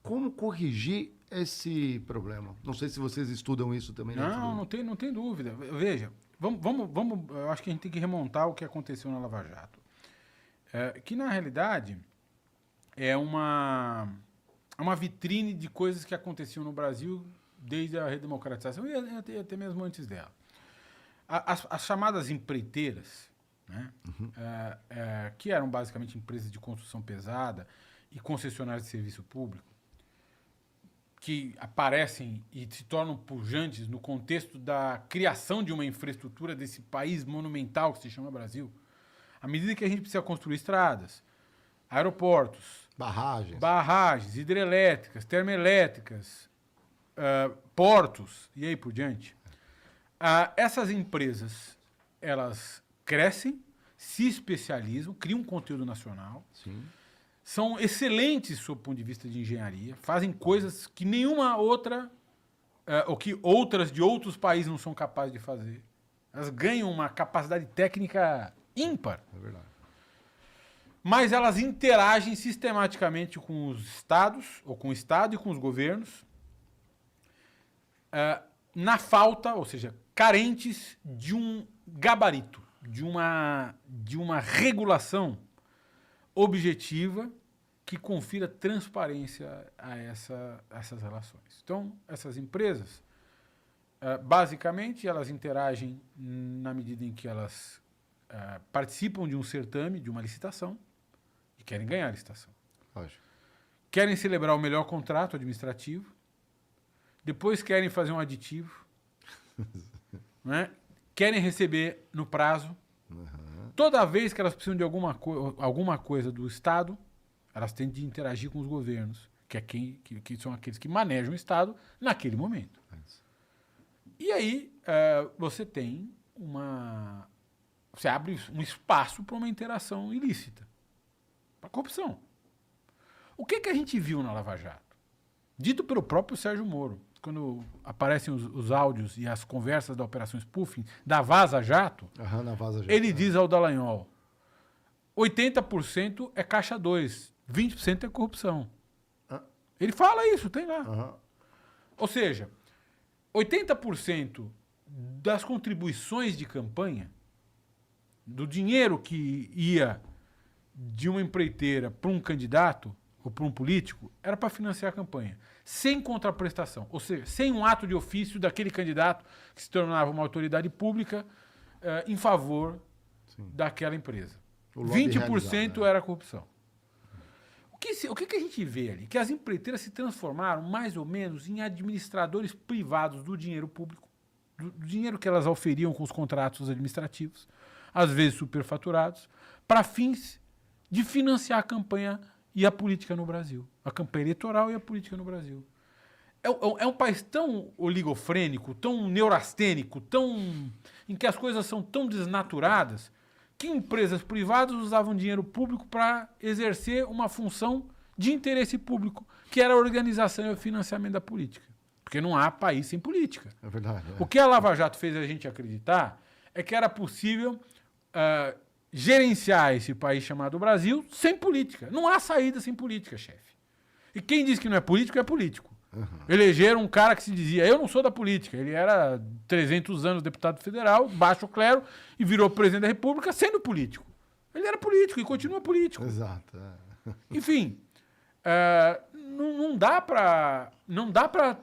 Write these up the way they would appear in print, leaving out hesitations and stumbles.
Como corrigir esse problema? Não sei se vocês estudam isso também. Não tem dúvida. Veja, vamos, eu acho que a gente tem que remontar o que aconteceu na Lava Jato. Que, na realidade, é uma vitrine de coisas que aconteciam no Brasil desde a redemocratização e até mesmo antes dela. As chamadas empreiteiras, né, que eram basicamente empresas de construção pesada e concessionárias de serviço público, que aparecem e se tornam pujantes no contexto da criação de uma infraestrutura desse país monumental que se chama Brasil. À medida que a gente precisa construir estradas, aeroportos, barragens hidrelétricas, termoelétricas, portos e aí por diante, essas empresas, elas crescem, se especializam, criam um conteúdo nacional. Sim. São excelentes sob o ponto de vista de engenharia, fazem coisas que nenhuma outra, ou que outras de outros países não são capazes de fazer. Elas ganham uma capacidade técnica ímpar. É verdade. Mas elas interagem sistematicamente com os estados, ou com o Estado e com os governos, na falta, ou seja, carentes de um gabarito, de uma regulação objetiva que confira transparência a essas relações. Então, essas empresas, basicamente, elas interagem na medida em que elas participam de um certame, de uma licitação, e querem ganhar a licitação. Lógico. Querem celebrar o melhor contrato administrativo, depois querem fazer um aditivo, né? Querem receber no prazo. Toda vez que elas precisam de alguma coisa do Estado, elas têm de interagir com os governos, que são aqueles que manejam o Estado naquele momento. E aí você tem você abre um espaço para uma interação ilícita, para corrupção. O que a gente viu na Lava Jato? Dito pelo próprio Sérgio Moro, quando aparecem os áudios e as conversas da Operação Spoofing, da Vaza Jato, na Vaza Jato, ele diz ao Dallagnol, 80% é caixa 2, 20% é corrupção. Ele fala isso, tem lá. Ou seja, 80% das contribuições de campanha, do dinheiro que ia de uma empreiteira para um candidato ou para um político, era para financiar a campanha, sem contraprestação, ou seja, sem um ato de ofício daquele candidato que se tornava uma autoridade pública em favor daquela empresa. 20% era corrupção. O que a gente vê ali? Que as empreiteiras se transformaram mais ou menos em administradores privados do dinheiro público, do dinheiro que elas auferiam com os contratos administrativos, às vezes superfaturados, para fins de financiar a campanha e a política no Brasil. A campanha eleitoral e a política no Brasil. É um país tão oligofrênico, tão neurastênico, em que as coisas são tão desnaturadas, que empresas privadas usavam dinheiro público para exercer uma função de interesse público, que era a organização e o financiamento da política. Porque não há país sem política. É verdade. O que a Lava Jato fez a gente acreditar é que era possível gerenciar esse país chamado Brasil sem política. Não há saída sem política, chefe. E quem diz que não é político, é político. Elegeram um cara que se dizia, eu não sou da política. Ele era 300 anos deputado federal, baixo clero, e virou presidente da República sendo político. Ele era político e continua político. Exato. Enfim,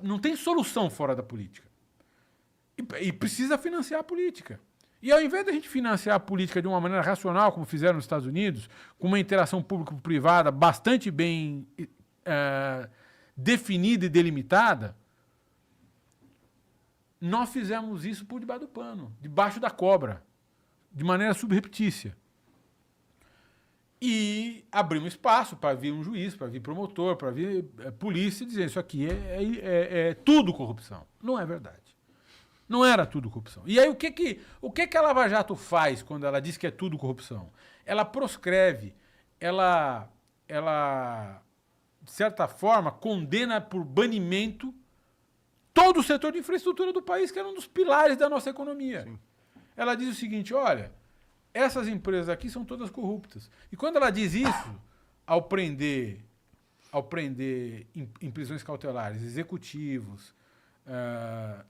não tem solução fora da política. E precisa financiar a política. E ao invés da gente financiar a política de uma maneira racional, como fizeram nos Estados Unidos, com uma interação público-privada bastante bem definida e delimitada, nós fizemos isso por debaixo do pano, debaixo da cobra, de maneira subreptícia. E abrimos espaço para vir um juiz, para vir promotor, para vir polícia e dizer isso aqui é tudo corrupção. Não é verdade. Não era tudo corrupção. E aí o que a Lava Jato faz quando ela diz que é tudo corrupção? Ela proscreve, ela de certa forma, condena por banimento todo o setor de infraestrutura do país, que era um dos pilares da nossa economia. Sim. Ela diz o seguinte, olha, essas empresas aqui são todas corruptas. E quando ela diz isso, ao prender ao prender em prisões cautelares executivos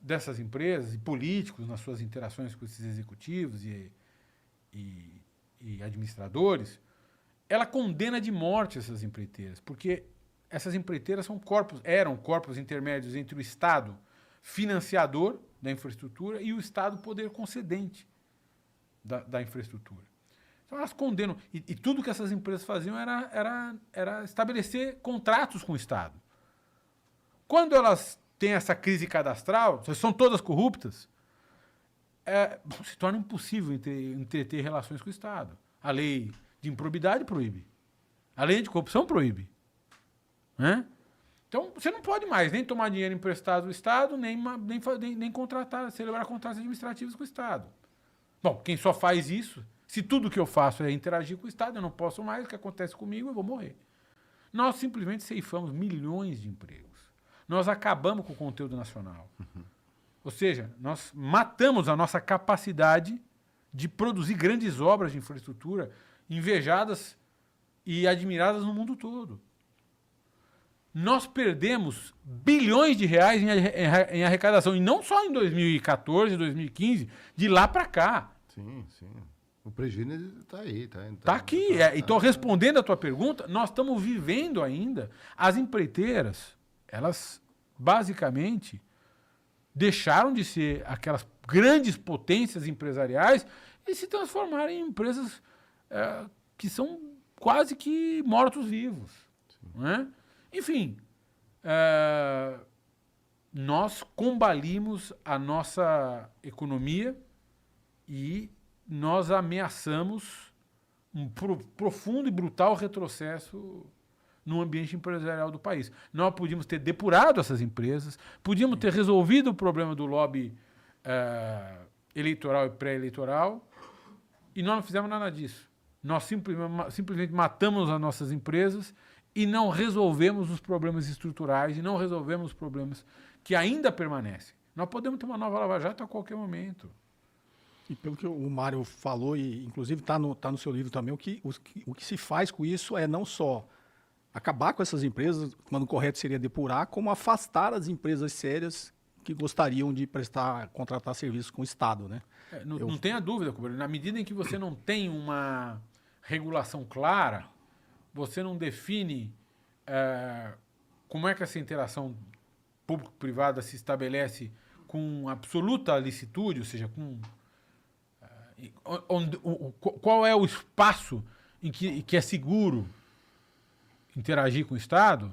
dessas empresas e políticos nas suas interações com esses executivos e administradores, ela condena de morte essas empreiteiras, porque essas empreiteiras eram corpos intermédios entre o Estado financiador da infraestrutura e o Estado poder concedente da infraestrutura. Então elas condenam. E tudo que essas empresas faziam era estabelecer contratos com o Estado. Quando elas têm essa crise cadastral, são todas corruptas, se torna impossível entreter relações com o Estado. A lei de improbidade proíbe. A lei de corrupção proíbe. Né? Então, você não pode mais nem tomar dinheiro emprestado do Estado, nem celebrar contratos administrativos com o Estado. Bom, quem só faz isso, se tudo que eu faço é interagir com o Estado, eu não posso mais, o que acontece comigo, eu vou morrer. Nós simplesmente ceifamos milhões de empregos. Nós acabamos com o conteúdo nacional. Ou seja, nós matamos a nossa capacidade de produzir grandes obras de infraestrutura invejadas e admiradas no mundo todo. Nós perdemos bilhões de reais em arrecadação, e não só em 2014, 2015, de lá para cá. Sim, sim. O prejuízo está aí. Está aqui. Então, respondendo a tua pergunta, nós estamos vivendo ainda. As empreiteiras, elas basicamente deixaram de ser aquelas grandes potências empresariais e se transformaram em empresas que são quase que mortos-vivos. Né? Enfim, nós combalimos a nossa economia e nós ameaçamos um profundo e brutal retrocesso no ambiente empresarial do país. Nós podíamos ter depurado essas empresas, podíamos ter resolvido o problema do lobby eleitoral e pré-eleitoral, e nós não fizemos nada disso. Nós simplesmente matamos as nossas empresas e não resolvemos os problemas estruturais e não resolvemos os problemas que ainda permanecem. Nós podemos ter uma nova Lava Jato a qualquer momento. E pelo que o Mário falou, e inclusive está no seu livro também, o que se faz com isso é não só acabar com essas empresas, quando o correto seria depurar, como afastar as empresas sérias que gostariam de contratar serviços com o Estado, né? Não tenha dúvida, Cobreiro. Na medida em que você não tem uma regulação clara, você não define como é que essa interação público-privada se estabelece com absoluta licitude, ou seja, qual é o espaço em que é seguro interagir com o Estado,